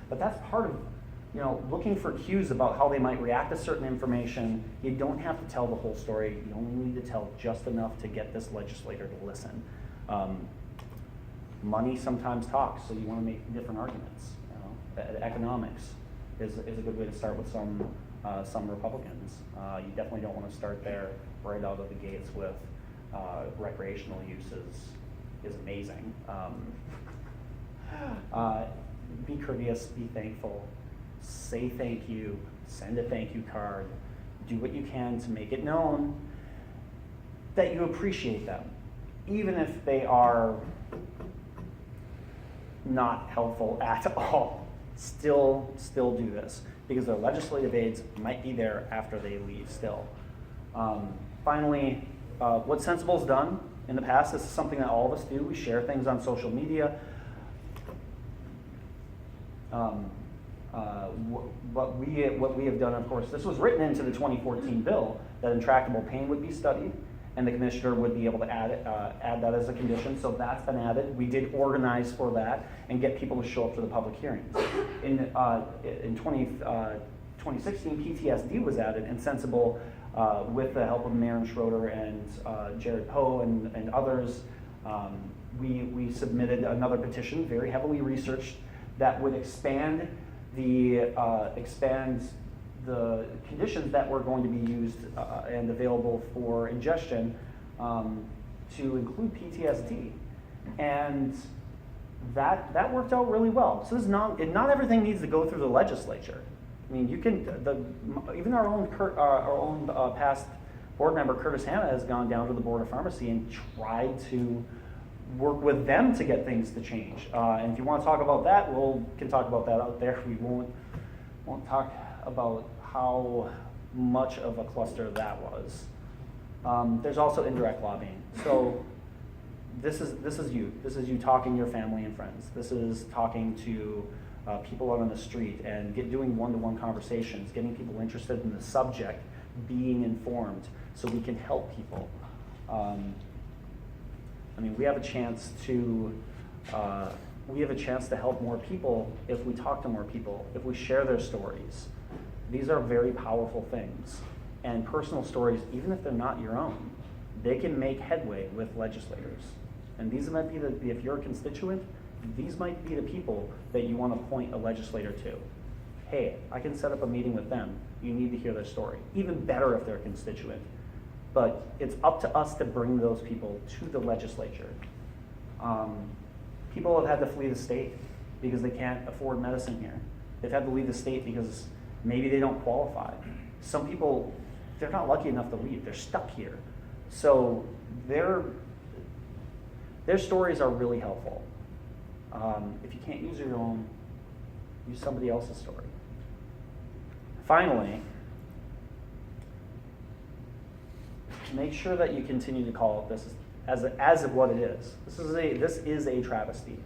But that's part of, looking for cues about how they might react to certain information. You don't have to tell the whole story. You only need to tell just enough to get this legislator to listen. Money sometimes talks, so you want to make different arguments. Economics is a good way to start with some Republicans. You definitely don't want to start there right out of the gates with recreational use is amazing. Be courteous, be thankful, say thank you, send a thank you card, do what you can to make it known that you appreciate them, even if they are not helpful at all. Still do this, because their legislative aides might be there after they leave still. Finally, what Sensible's done in the past, this is something that all of us do. We share things on social media. What we have done, of course, this was written into the 2014 bill that intractable pain would be studied, and the commissioner would be able to add that as a condition. So that's been added. We did organize for that and get people to show up to the public hearings. In 2016, PTSD was added, and Sensible, with the help of Maren Schroeder and Jared Poe and others, we submitted another petition, very heavily researched, that would expand the conditions that were going to be used and available for ingestion to include PTSD, and that worked out really well. So this is not everything needs to go through the legislature. I mean, you can even our own past board member Curtis Hanna has gone down to the Board of Pharmacy and tried to work with them to get things to change. And if you want to talk about that, we can talk about that out there. We won't talk about how much of a cluster that was. There's also indirect lobbying. So this is you talking to your family and friends. This is talking to people out on the street and doing one-to-one conversations, getting people interested in the subject, being informed, so we can help people. We have a chance to help more people if we talk to more people, if we share their stories. These are very powerful things, and personal stories, even if they're not your own, they can make headway with legislators. And these might be if you're a constituent, these might be the people that you want to point a legislator to. Hey, I can set up a meeting with them. You need to hear their story. Even better if they're a constituent. But it's up to us to bring those people to the legislature. People have had to flee the state because they can't afford medicine here. They've had to leave the state because maybe they don't qualify. Some people, they're not lucky enough to leave. They're stuck here. So their stories are really helpful. If you can't use your own, use somebody else's story. Finally, make sure that you continue to call this as of what it is. This is a travesty.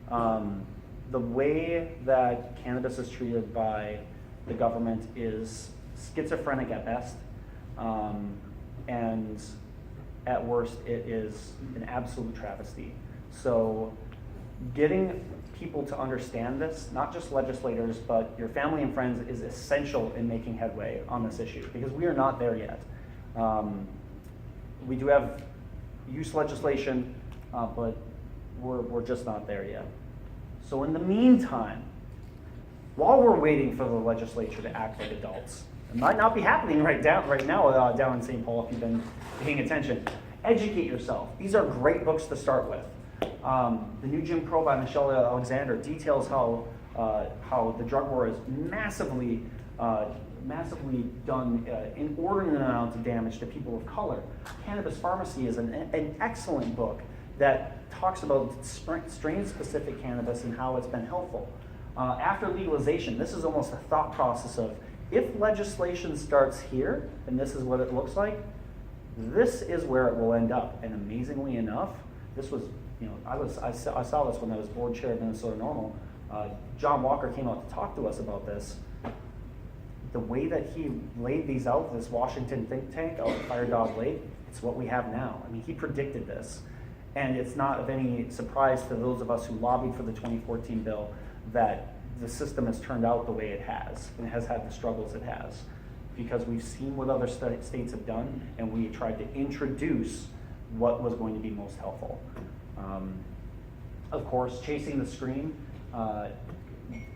The way that cannabis is treated by the government is schizophrenic at best, and at worst, it is an absolute travesty. So getting people to understand this, not just legislators, but your family and friends, is essential in making headway on this issue, because we are not there yet. We do have use legislation, but we're just not there yet. So in the meantime, while we're waiting for the legislature to act like adults, it might not be happening right now down in St. Paul if you've been paying attention. Educate yourself. These are great books to start with. The New Jim Crow by Michelle Alexander details how the drug war is massively done inordinate amounts of damage to people of color. Cannabis Pharmacy is an excellent book that talks about strain-specific cannabis and how it's been helpful. After legalization, this is almost a thought process of, if legislation starts here, and this is what it looks like, this is where it will end up. And amazingly enough, this was, I saw this when I was board chair of Minnesota Normal. John Walker came out to talk to us about this. The way that he laid these out, this Washington think tank out at Fire Dog Lake, it's what we have now. I mean, he predicted this. And it's not of any surprise to those of us who lobbied for the 2014 bill that the system has turned out the way it has, and has had the struggles it has, because we've seen what other states have done, and we tried to introduce what was going to be most helpful. Of course, chasing the screen.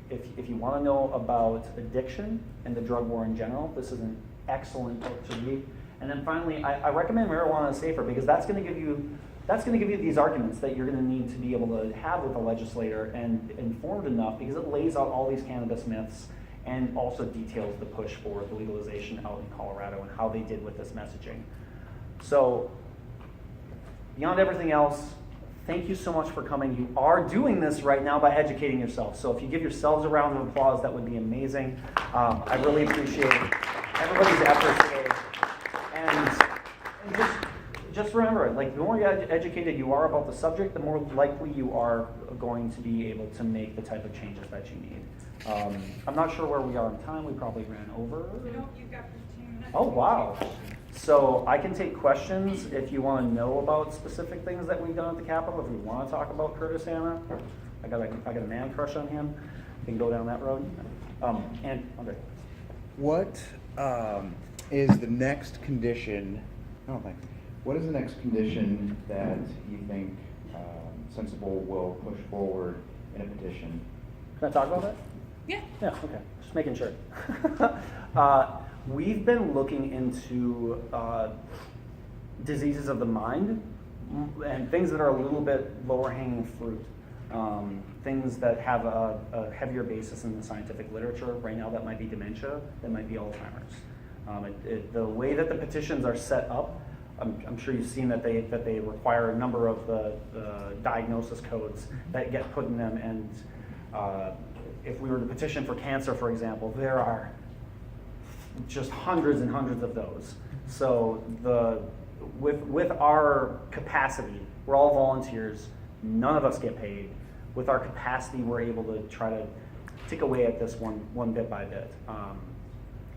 If you want to know about addiction and the drug war in general, this is an excellent book to read. And then finally, I recommend Marijuana is Safer, because that's going to give you these arguments that you're going to need to be able to have with a legislator, and informed enough, because it lays out all these cannabis myths and also details the push for the legalization out in Colorado and how they did with this messaging. So beyond everything else, thank you so much for coming. You are doing this right now by educating yourself. So if you give yourselves a round of applause, that would be amazing. I really appreciate everybody's efforts today. And just remember, like, the more educated you are about the subject, the more likely you are going to be able to make the type of changes that you need. I'm not sure where we are in time. We probably ran over. No, you've got 15 minutes. Oh, wow. So I can take questions if you want to know about specific things that we've done at the Capitol. If you want to talk about Curtis Hanna, I got a man crush on him. We can go down that road. And okay. What is the next condition? What is the next condition that you think Sensible will push forward in a petition? Can I talk about that? Yeah. Yeah, okay, just making sure. We've been looking into diseases of the mind and things that are a little bit lower hanging fruit. Things that have a heavier basis in the scientific literature. Right now that might be dementia, that might be Alzheimer's. The way that the petitions are set up, I'm sure you've seen that they require a number of the diagnosis codes that get put in them, and if we were to petition for cancer, for example, there are just hundreds and hundreds of those. So with our capacity, we're all volunteers, none of us get paid. With our capacity, we're able to try to tick away at this one bit by bit.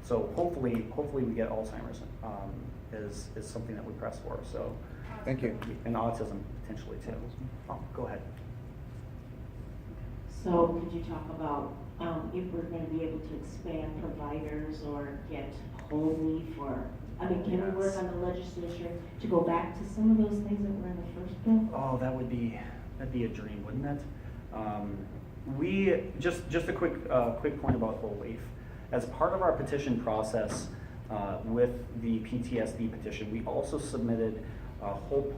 So hopefully we get Alzheimer's is something that we press for. So Thank you. And autism potentially too. Oh, go ahead. So could you talk about if we're going to be able to expand providers or get whole leaf, or, I mean, can we work on the legislature to go back to some of those things that were in the first bill? Oh, that'd be a dream, wouldn't it? We just a quick point about whole leaf. As part of our petition process with the PTSD petition, we also submitted a whole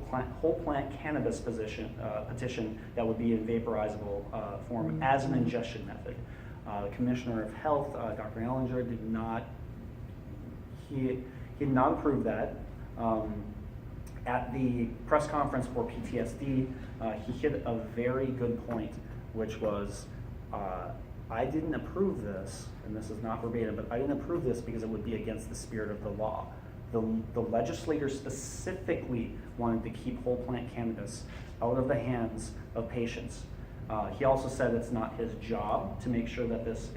plant cannabis petition that would be in vaporizable form as an ingestion method. The Commissioner of Health, Dr. Ellinger, did not approve that. At the press conference for PTSD, he hit a very good point, which was, I didn't approve this, and this is not verbatim, but I didn't approve this because it would be against the spirit of the law. The legislators specifically wanted to keep whole plant cannabis out of the hands of patients. He also said it's not his job to make sure that this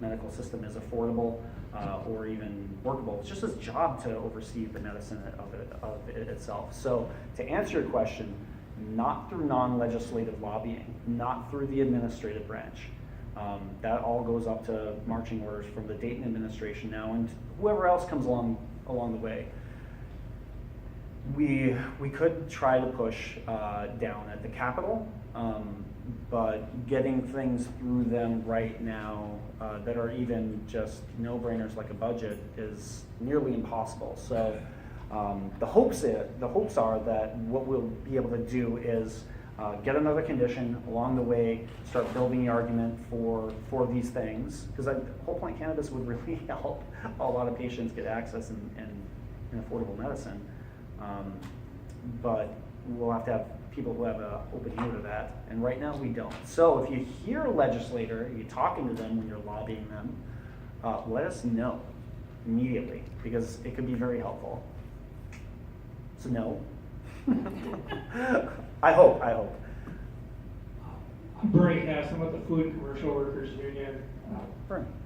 medical system is affordable or even workable. It's just his job to oversee the medicine of it itself. So to answer your question, not through non-legislative lobbying, not through the administrative branch. That all goes up to marching orders from the Dayton administration now and whoever else comes along the way. We could try to push down at the Capitol, but getting things through them right now that are even just no-brainers like a budget is nearly impossible. So the hopes are that what we'll be able to do is get another condition along the way, start building the argument for these things, because whole plant cannabis would really help a lot of patients get access in affordable medicine. But we'll have to have people who have an open ear to that, and right now we don't. So if you hear a legislator, you're talking to them when you're lobbying them, let us know immediately, because it could be very helpful. So no. I hope. I'm Bernie Hassan with the Food Commercial Workers Union.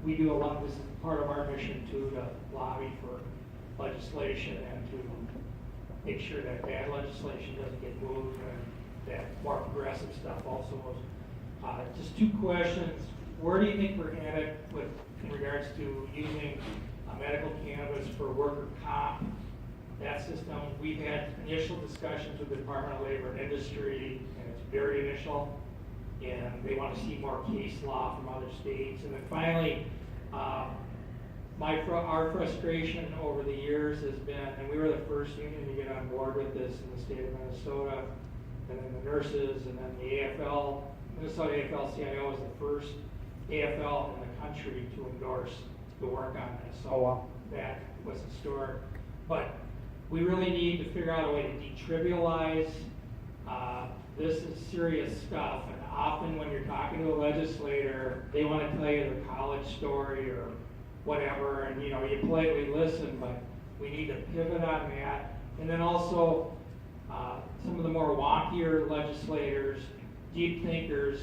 We do a lot, this is part of our mission too, to lobby for legislation and to make sure that bad legislation doesn't get moved and that more progressive stuff also goes. Just two questions. Where do you think we're headed with, in regards to using medical cannabis for worker comp? That system, we've had initial discussions with the Department of Labor and Industry, and it's very initial, and they want to see more case law from other states. And then finally, our frustration over the years has been, and we were the first union to get on board with this in the state of Minnesota, and then the nurses, and then the AFL, Minnesota AFL-CIO was the first AFL in the country to endorse the work on this. So Oh, wow. that was historic. But we really need to figure out a way to detrivialize. This is serious stuff, and often when you're talking to a legislator, they want to tell you their college story or whatever, and you politely listen, but we need to pivot on that. And then also, some of the more wonkier legislators, deep thinkers,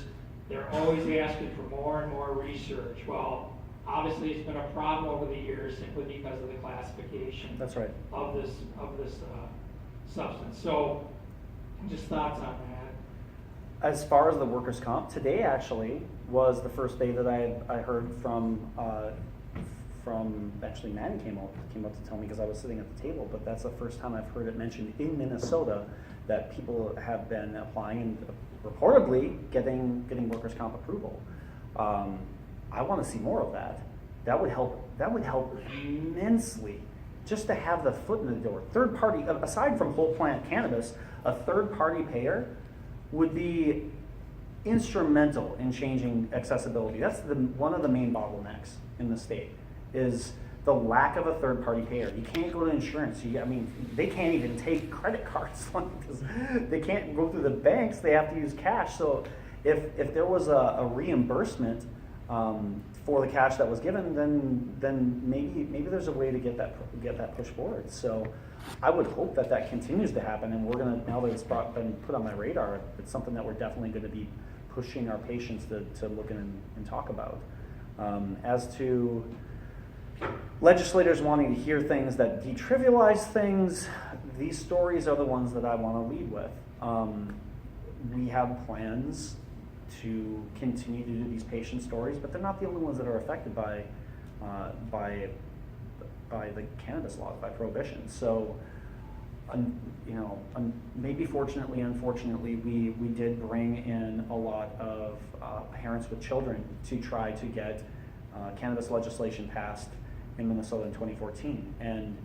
they're always asking for more and more research. Well, obviously it's been a problem over the years simply because of the classification That's right. of this substance. So, just thoughts on that? As far as the workers' comp, today actually was the first day that I heard from actually Maddie came up to tell me, because I was sitting at the table, but that's the first time I've heard it mentioned in Minnesota that people have been applying and reportedly getting workers' comp approval. I want to see more of that. That would help immensely, just to have the foot in the door. Third party, aside from whole plant cannabis, a third party payer would be instrumental in changing accessibility. That's one of the main bottlenecks in the state, is the lack of a third party payer. You can't go to insurance. They can't even take credit cards. They can't go through the banks. They have to use cash. So if there was a reimbursement for the cash that was given, then maybe there's a way to get that pushed forward. So I would hope that continues to happen, and we're gonna, now that it's been put on my radar, it's something that we're definitely going to be pushing our patients to look in and talk about. As to legislators wanting to hear things that detrivialize things, these stories are the ones that I want to lead with. We have plans to continue to do these patient stories, but they're not the only ones that are affected by the cannabis laws, by prohibition. So, maybe fortunately, unfortunately, we did bring in a lot of parents with children to try to get cannabis legislation passed in Minnesota in 2014. And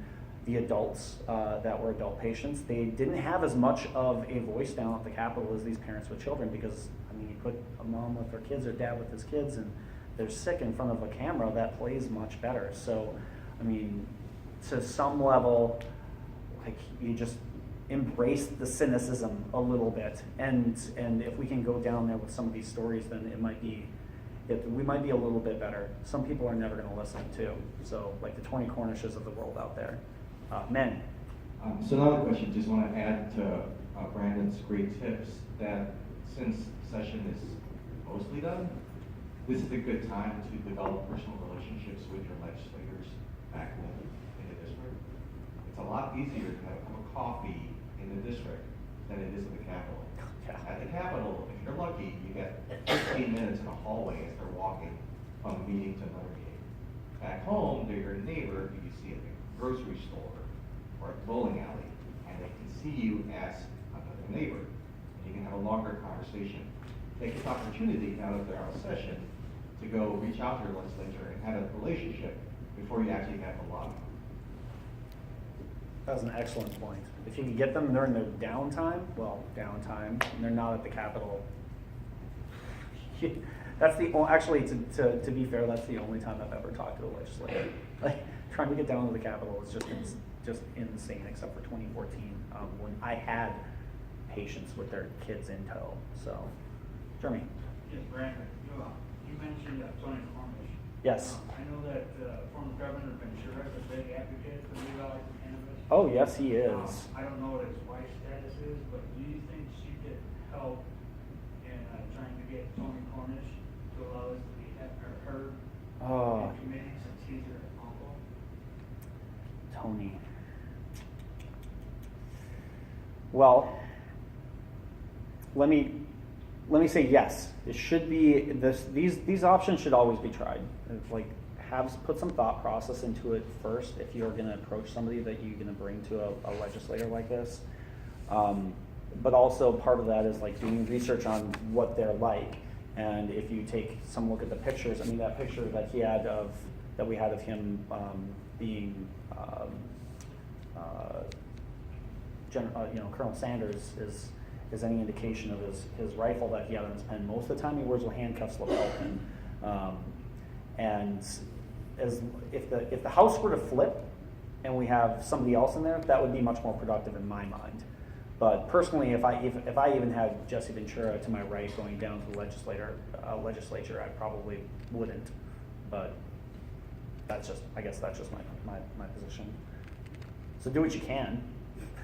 the adults that were adult patients, they didn't have as much of a voice down at the Capitol as these parents with children, because you put a mom with her kids or dad with his kids and they're sick in front of a camera, that plays much better. So, to some level, you just embrace the cynicism a little bit, and if we can go down there with some of these stories, then we might be a little bit better. Some people are never going to listen too. So, like the 20 Cornishes of the world out there. Men. So another question, just want to add to Brandon's great tips, that since session is mostly done, this is a good time to develop personal relationships with your legislators back home in the district. It's a lot easier to have a cup of coffee in the district than it is at the Capitol. Yeah. At the Capitol, if you're lucky, you get 15 minutes in a hallway as they're walking from meeting to another meeting. Back home, they're your neighbor who you see at the grocery store or at the bowling alley, and they can see you as another neighbor. And you can have a longer conversation. Take this opportunity, now that they're out of session, to go reach out to your legislature and have a relationship before you actually have a lobby. That was an excellent point. If you can get them during their downtime, and they're not at the Capitol. That's actually, to be fair, that's the only time I've ever talked to a legislator. Like, trying to get down to the Capitol is just insane, except for 2014, when I had patients with their kids in tow. So, Jeremy. Yes, Brandon, you mentioned Tony Cornish. Yes. I know that former Governor Ventura is a big advocate for legalizing cannabis. Oh, yes, he is. I don't know what his wife's status is, but do you think she could help in trying to get Tony Cornish to allow us to be heard in committee, since he's her uncle? Tony. Well, let me let me say yes. It should be these options should always be tried. It's like put some thought process into it first if you're going to approach somebody that you're going to bring to a legislator like this. But also part of that is like doing research on what they're like. And if you take some look at the pictures, I mean that picture that we had of him being Colonel Sanders is any indication of his rifle that he had on his pen. Most of the time he wears a handcuffs lapel pin. And if the house were to flip and we have somebody else in there, that would be much more productive in my mind. But personally, if I even had Jesse Ventura to my right going down to the legislature, I probably wouldn't. But I guess that's just my position. So do what you can.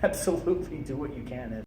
Absolutely do what you can.